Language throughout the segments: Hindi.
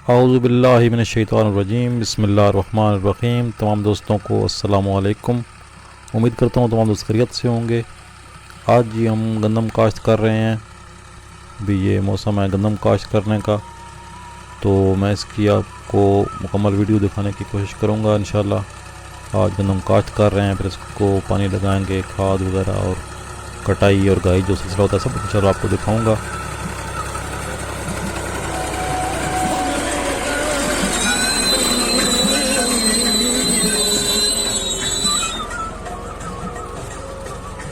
औज़ु बिल्लाहि मिनश शैतानिर रजीम, बिस्मिल्लाहिर रहमानिर रहीम। तमाम दोस्तों को अस्सलामु अलैकुम। उम्मीद करता हूँ तमाम दोस्त खैरियत से होंगे। आज जी हम गंदम काश्त कर रहे हैं। अभी ये मौसम है गंदम काश्त करने का, तो मैं इसकी आपको मुकम्मल वीडियो दिखाने की कोशिश करूँगा इंशाल्लाह। आज गंदम काश्त कर रहे हैं, फिर इसको पानी लगाएंगे, खाद वगैरह और कटाई और गाई जो सिलसिला होता है सब इंशाल्लाह आपको दिखाऊँगा।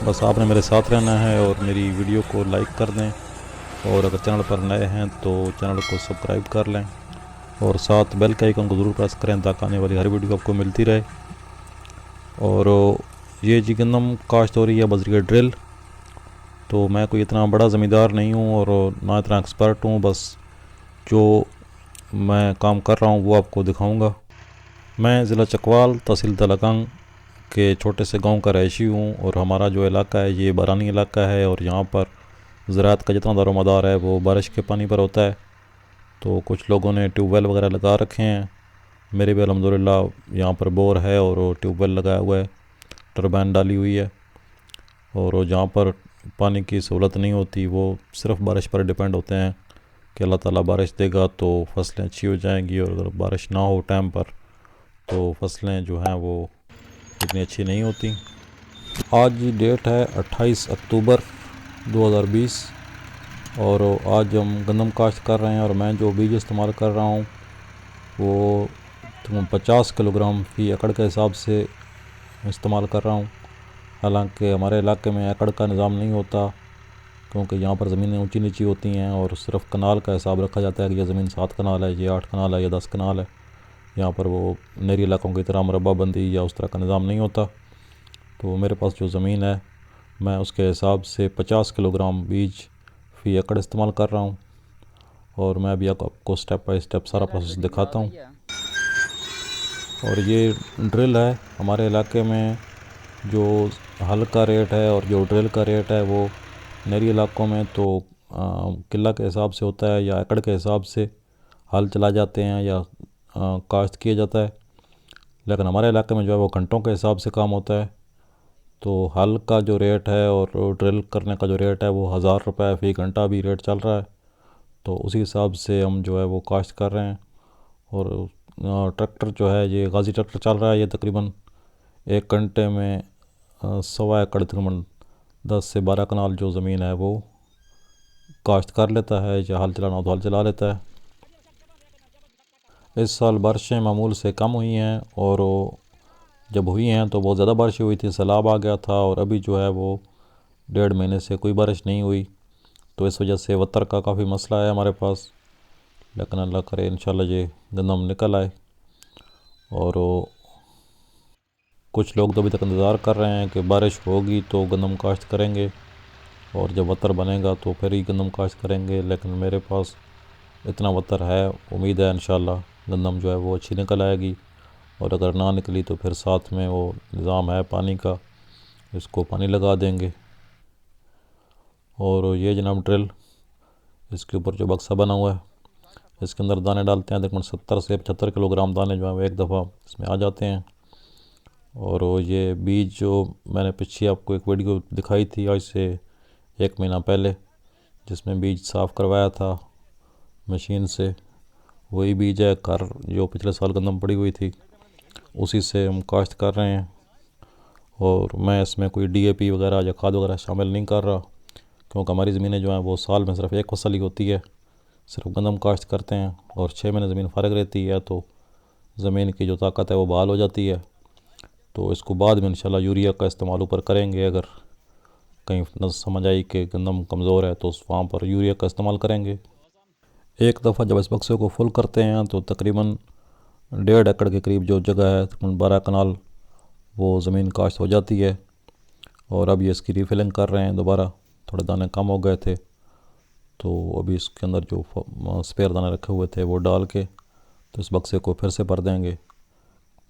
बस आपने मेरे साथ रहना है और मेरी वीडियो को लाइक कर दें, और अगर चैनल पर नए हैं तो चैनल को सब्सक्राइब कर लें और साथ बेल के आइकन को ज़रूर प्रेस करें ताकि आने वाली हर वीडियो आपको मिलती रहे। और ये जी गंदम काश्त हो रही है बज़रिया ड्रिल। तो मैं कोई इतना बड़ा ज़मींदार नहीं हूँ और ना इतना एक्सपर्ट हूँ, बस जो मैं काम कर रहा हूँ वो आपको दिखाऊँगा। मैं ज़िला चकवाल तहसील तलगंग के छोटे से गांव का रहायशी हूँ, और हमारा जो इलाका है ये बारानी इलाका है, और यहाँ पर ज़राअत का जितना दारोमदार है वो बारिश के पानी पर होता है। तो कुछ लोगों ने ट्यूबवेल वगैरह लगा रखे हैं, मेरे भी अल्हम्दुलिल्लाह यहाँ पर बोर है और ट्यूबवेल लगाया हुआ है, टरबाइन डाली हुई है। और जहाँ पर पानी की सहूलत नहीं होती वो सिर्फ़ बारिश पर डिपेंड होते हैं कि अल्लाह ताला बारिश देगा तो फसलें अच्छी हो जाएंगी, और अगर बारिश ना हो टाइम पर तो फसलें जो हैं वो इतनी अच्छी नहीं होती। आज डेट है 28 अक्टूबर 2020, और आज हम गंदम काश्त कर रहे हैं। और मैं जो बीज इस्तेमाल कर रहा हूँ वो 50 किलोग्राम फ़ी एकड़ के हिसाब से इस्तेमाल कर रहा हूँ। हालांकि हमारे इलाके में एकड़ का निज़ाम नहीं होता, क्योंकि यहाँ पर ज़मीनें ऊंची नीची होती हैं और सिर्फ कनाल का हिसाब रखा जाता है कि ये ज़मीन 7 कनाल है, ये 8 कनाल है, ये 10 कनाल है। यहाँ पर वो नहरी इलाकों की तरह मुरब्बाबंदी या उस तरह का निज़ाम नहीं होता। तो मेरे पास जो ज़मीन है मैं उसके हिसाब से 50 किलोग्राम बीज फ़ी एकड़ इस्तेमाल कर रहा हूँ, और मैं अभी आपको स्टेप बाय स्टेप सारा प्रोसेस दिखाता हूँ। और ये ड्रिल है हमारे इलाके में, जो हल का रेट है और जो ड्रिल का रेट है वो नहरी इलाकों में तो किला के हिसाब से होता है या एकड़ के हिसाब से हल चला जाते हैं या काश्त किया जाता है। लेकिन हमारे इलाके में जो है वो घंटों के हिसाब से काम होता है। तो हल का जो रेट है और ड्रिल करने का जो रेट है वो 1000 रुपये फ़ी घंटा भी रेट चल रहा है। तो उसी हिसाब से हम जो है वो काश्त कर रहे हैं। और ट्रैक्टर जो है ये गाज़ी ट्रैक्टर चल रहा है, ये तकरीबन 1 घंटे में 1.25 एकड़ तकरीबन 10 से 12 कनाल जो ज़मीन है वो काश्त कर लेता है, या हल चलाना हो तो हल चला लेता है। इस साल बारिशें मामूल से कम हुई हैं, और जब हुई हैं तो बहुत ज़्यादा बारिश हुई थी, सैलाब आ गया था। और अभी जो है वो 1.5 महीने से कोई बारिश नहीं हुई, तो इस वजह से वतर का काफ़ी मसला है हमारे पास। लेकिन अल्लाह करे इंशाल्लाह ये गंदम निकल आए। और कुछ लोग तो अभी तक इंतज़ार कर रहे हैं कि बारिश होगी तो गंदम काश्त करेंगे, और जब वतर बनेगा तो फिर ही गंदम काश्त करेंगे। लेकिन मेरे पास इतना वतर है, उम्मीद है इंशाल्लाह गंदम जो है वो अच्छी निकल आएगी। और अगर ना निकली तो फिर साथ में वो निज़ाम है पानी का, इसको पानी लगा देंगे। और ये जनाब ड्रिल, इसके ऊपर जो बक्सा बना हुआ है इसके अंदर दाने डालते हैं, तकरीबन 70 से 75 किलोग्राम दाने जो हैं वो एक दफ़ा इसमें आ जाते हैं। और ये बीज जो मैंने पीछे आपको एक वीडियो दिखाई थी आज से 1 महीना पहले, जिसमें बीज साफ़ करवाया था मशीन से, वही बीज है घर जो पिछले साल गंदम पड़ी हुई थी उसी से हम काश्त कर रहे हैं। और मैं इसमें कोई DAP वगैरह या खाद वगैरह शामिल नहीं कर रहा, क्योंकि हमारी ज़मीनें जो हैं वो साल में सिर्फ एक फसल ही होती है, सिर्फ गंदम काश्त करते हैं, और 6 महीने ज़मीन फ़ारिग रहती है, तो ज़मीन की जो ताकत है वो बहाल हो जाती है। तो इसको बाद में इंशाल्लाह यूरिया का इस्तेमाल ऊपर करेंगे। अगर कहीं न समझ आई कि गंदम कमज़ोर है तो वहाँ पर यूरिया का इस्तेमाल करेंगे। एक दफ़ा जब इस बक्से को फुल करते हैं तो तकरीबन 1.5 एकड़ के करीब जो जगह है, तकरीबन 12 कनाल, वो ज़मीन काश्त हो जाती है। और अब ये इसकी रीफिलिंग कर रहे हैं दोबारा, थोड़े दाने कम हो गए थे तो अभी इसके अंदर जो स्पेयर दाने रखे हुए थे वो डाल के तो इस बक्से को फिर से भर देंगे,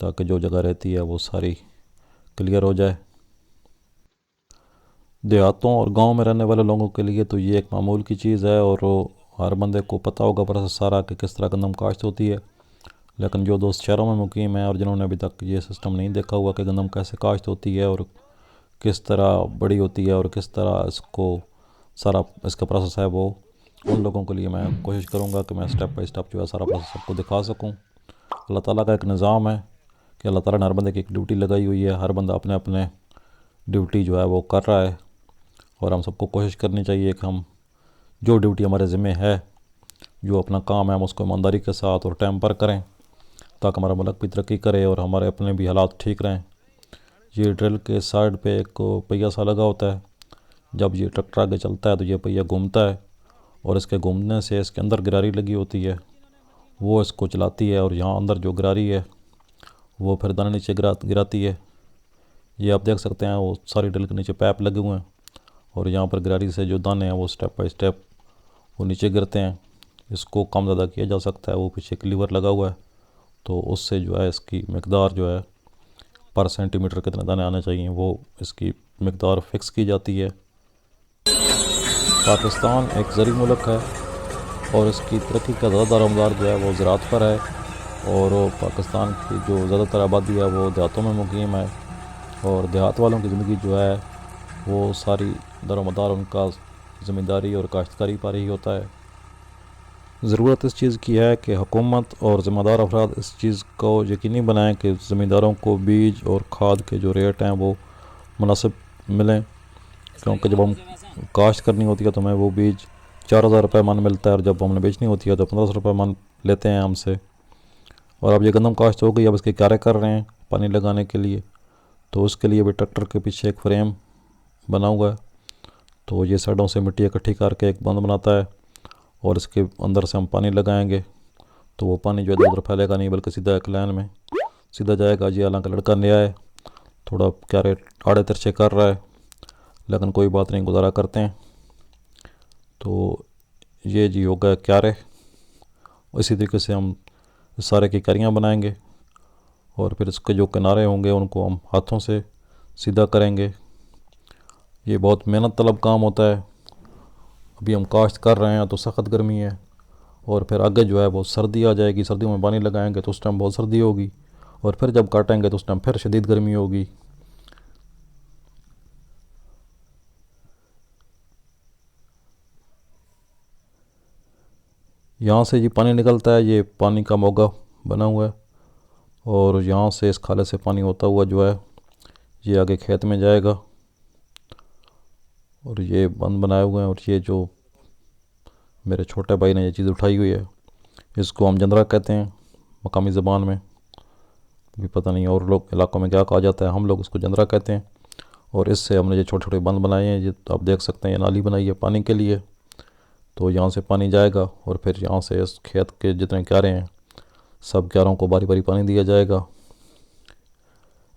ताकि जो जगह रहती है वो सारी क्लियर हो जाए। देहातों और गांव में रहने वाले लोगों के लिए तो ये एक मामूल की चीज़ है, और हर बंदे को पता होगा प्रोसेस सारा कि किस तरह गंदम काश्त होती है, लेकिन जो दोस्त शहरों में मुकीम है और जिन्होंने अभी तक ये सिस्टम नहीं देखा हुआ कि गंदम कैसे काश्त होती है और किस तरह बड़ी होती है और किस तरह इसको सारा इसका प्रोसेस है, वो उन लोगों के लिए मैं कोशिश करूँगा कि मैं स्टेप बाय स्टेप जो है सारा प्रोसेस सबको दिखा सकूँ। अल्लाह ताला का एक निज़ाम है कि अल्लाह ताला ने हर बंदे की एक ड्यूटी लगाई हुई है, हर बंदा अपने अपने ड्यूटी जो है वो कर रहा है, और हम सबको कोशिश करनी चाहिए कि हम जो ड्यूटी हमारे ज़िम्मे है, जो अपना काम है, हम उसको ईमानदारी के साथ और टाइम पर करें ताकि हमारा मुल्क भी तरक्की करे और हमारे अपने भी हालात ठीक रहें। ये ड्रिल के साइड पे एक पहिया सा लगा होता है, जब ये ट्रैक्टर आगे चलता है तो ये पहिया घूमता है और इसके घूमने से इसके अंदर गिरारी लगी होती है, वो इसको चलाती है और यहाँ अंदर जो गिरारी है वो फिर दाने नीचे गिराती है। ये आप देख सकते हैं वो सारी ड्रिल के नीचे पैप लगे हुए हैं और यहाँ पर गिरारी से जो दाने हैं वो स्टेप बाय स्टेप वो नीचे गिरते हैं। इसको कम ज़्यादा किया जा सकता है, वो पीछे एक लीवर लगा हुआ है तो उससे जो है इसकी मकदार जो है पर सेंटीमीटर कितने दाने आने चाहिए वो इसकी मकदार फ़िक्स की जाती है। पाकिस्तान एक ज़री मुल्क है और इसकी तरक्की का ज़्यादा दारोमदार जो है वो ज़राअत पर है, और पाकिस्तान की जो ज़्यादातर आबादी है वो देहातों में मुकीम है, और देहात वालों की ज़िंदगी जो है वो सारी दारोमदार उनका ज़मींदारी और काश्तकारी पर ही होता है। ज़रूरत इस चीज़ की है कि हुकूमत और ज़िम्मेदार अफराद इस चीज़ को यकीनी बनाएं कि ज़मींदारों को बीज और खाद के जो रेट हैं वो मुनासिब मिलें, क्योंकि जब हम काश्त करनी होती है तो हमें वो बीज 4000 रुपये मन मिलता है और जब हमने बेचनी होती है तो 1500 रुपये मन लेते हैं हमसे। और अब ये गंदम काश्त हो गई, अब इसके क्यारे कर रहे हैं पानी लगाने के लिए, तो उसके लिए भी ट्रैक्टर के पीछे एक फ्रेम बना हुआ है, तो ये साइडों से मिट्टी इकट्ठी करके एक बंद बनाता है और इसके अंदर से हम पानी लगाएंगे तो वो पानी जो है इधर उधर फैलेगा नहीं बल्कि सीधा एक लाइन में सीधा जाएगा। जी हालांकि लड़का नया है, थोड़ा क्यारे आड़े तिरछे कर रहा है, लेकिन कोई बात नहीं, गुजारा करते हैं। तो ये जी होगा क्यारे। इसी तरीके से हम सारे की क्यारियाँ बनाएंगे और फिर इसके जो किनारे होंगे उनको हम हाथों से सीधा करेंगे। ये बहुत मेहनत तलब काम होता है। अभी हम काश्त कर रहे हैं तो सख्त गर्मी है, और फिर आगे जो है वो सर्दी आ जाएगी, सर्दियों में पानी लगाएंगे तो उस टाइम बहुत सर्दी होगी, और फिर जब काटेंगे तो उस टाइम फिर शदीद गर्मी होगी। यहाँ से ये पानी निकलता है, ये पानी का मोगा बना हुआ है, और यहाँ से इस खाले से पानी होता हुआ जो है ये आगे खेत में जाएगा, और ये बंद बनाए हुए हैं। और ये जो मेरे छोटे भाई ने ये चीज़ उठाई हुई है इसको हम जंदरा कहते हैं मकामी ज़बान में, भी पता नहीं और लोग इलाकों में क्या कहा जाता है, हम लोग उसको जंदरा कहते हैं। और इससे हमने ये छोटे छोटे बंद बनाए हैं, ये तो आप देख सकते हैं ये नाली बनाई है पानी के लिए, तो यहाँ से पानी जाएगा और फिर यहाँ से इस खेत के जितने क्यारे हैं सब क्यारों को बारी बारी पानी दिया जाएगा।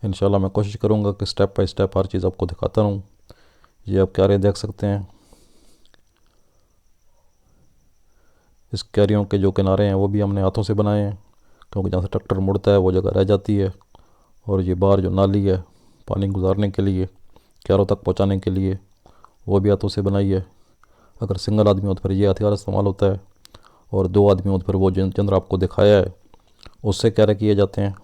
इंशाल्लाह मैं कोशिश करूँगा कि स्टेप बाय स्टेप हर चीज़ आपको दिखाता रहूँ। ये आप क्यारे देख सकते हैं, इस क्यारियों के जो किनारे हैं वो भी हमने हाथों से बनाए हैं, क्योंकि जहाँ से ट्रैक्टर मुड़ता है वो जगह रह जाती है, और ये बाहर जो नाली है पानी गुजारने के लिए क्यारों तक पहुँचाने के लिए वो भी हाथों से बनाई है। अगर सिंगल आदमी हो तो फिर ये हथियार इस्तेमाल होता है, और 2 आदमी हो तो फिर वो जंदरा आपको दिखाया है उससे क्यारे किए जाते हैं।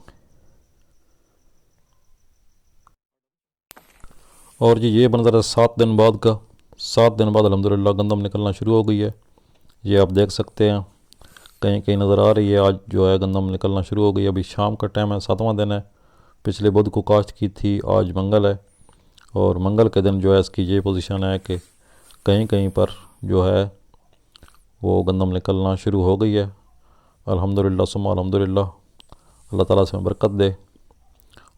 और ये मंजर है 7 दिन बाद का। 7 दिन बाद अल्हम्दुलिल्लाह गंदम निकलना शुरू हो गई है, ये आप देख सकते हैं कहीं कहीं नज़र आ रही है। आज जो है गंदम निकलना शुरू हो गई, अभी शाम का टाइम है, 7वां दिन है। पिछले बुध को काश्त की थी, आज मंगल है, और मंगल के दिन जो है इसकी ये पोजीशन है कि कहीं कहीं पर जो है वो गंदम निकलना शुरू हो गई है। अल्हम्दुलिल्लाह सुम्मा अल्हम्दुलिल्लाह, अल्लाह ताला से बरकत दे,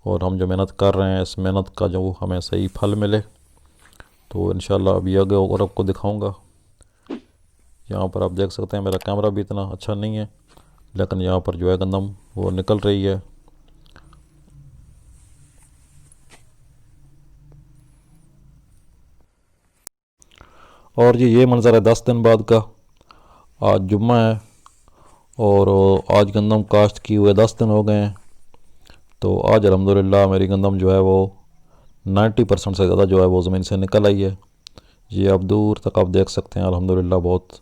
और हम जो मेहनत कर रहे हैं इस मेहनत का जो हमें सही फल मिले। तो इंशाल्लाह अभी आगे और आपको दिखाऊंगा। यहाँ पर आप देख सकते हैं मेरा कैमरा भी इतना अच्छा नहीं है, लेकिन यहाँ पर जो है गंदम वो निकल रही है। और ये मंज़र है 10 दिन बाद का। आज जुम्मा है और आज गंदम काश्त की हुए 10 दिन हो गए हैं, तो आज अल्हम्दुलिल्लाह मेरी गंदम जो है वो 90% से ज़्यादा जो है वो ज़मीन से निकल आई है। ये आप दूर तक आप देख सकते हैं अल्हम्दुलिल्लाह बहुत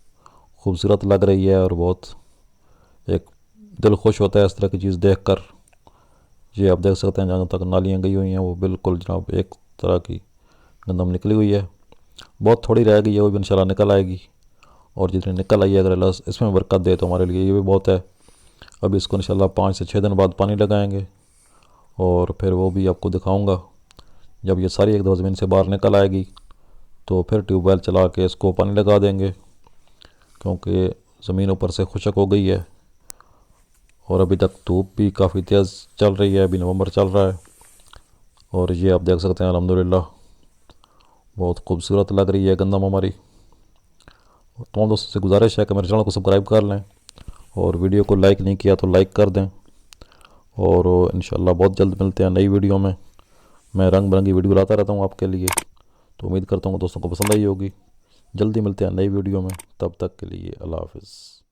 खूबसूरत लग रही है और बहुत एक दिल खुश होता है इस तरह की चीज़ देख कर। ये आप देख सकते हैं जहाँ तक नालियाँ गई हुई हैं वो बिल्कुल जनाब एक तरह की गंदम निकली हुई है। बहुत थोड़ी रह गई है, वो भी इंशाल्लाह निकल आएगी। और जितनी निकल आई है अगर अल्लाह इसमें बरकत दे तो हमारे लिए ये भी बहुत है। अब इसको इंशाल्लाह 5 से 6 दिन बाद पानी लगाएंगे और फिर वो भी आपको दिखाऊंगा। जब ये सारी एक दफ़ा ज़मीन से बाहर निकल आएगी तो फिर ट्यूबवेल चला के इसको पानी लगा देंगे, क्योंकि ज़मीन ऊपर से खुशक हो गई है। और अभी तक धूप भी काफ़ी तेज़ चल रही है, अभी नवंबर चल रहा है। और ये आप देख सकते हैं अल्हम्दुलिल्लाह बहुत खूबसूरत लग रही है गंदम हमारी। तमाम दोस्तों से गुजारिश है कि मेरे चैनल को सब्सक्राइब कर लें और वीडियो को लाइक नहीं किया तो लाइक कर दें। और इंशाल्लाह बहुत जल्द मिलते हैं नई वीडियो में। मैं रंग बिरंगी वीडियो लाता रहता हूँ आपके लिए, तो उम्मीद करता हूँ दोस्तों को पसंद आई होगी। जल्दी मिलते हैं नई वीडियो में, तब तक के लिए अल्लाह हाफ़िज़।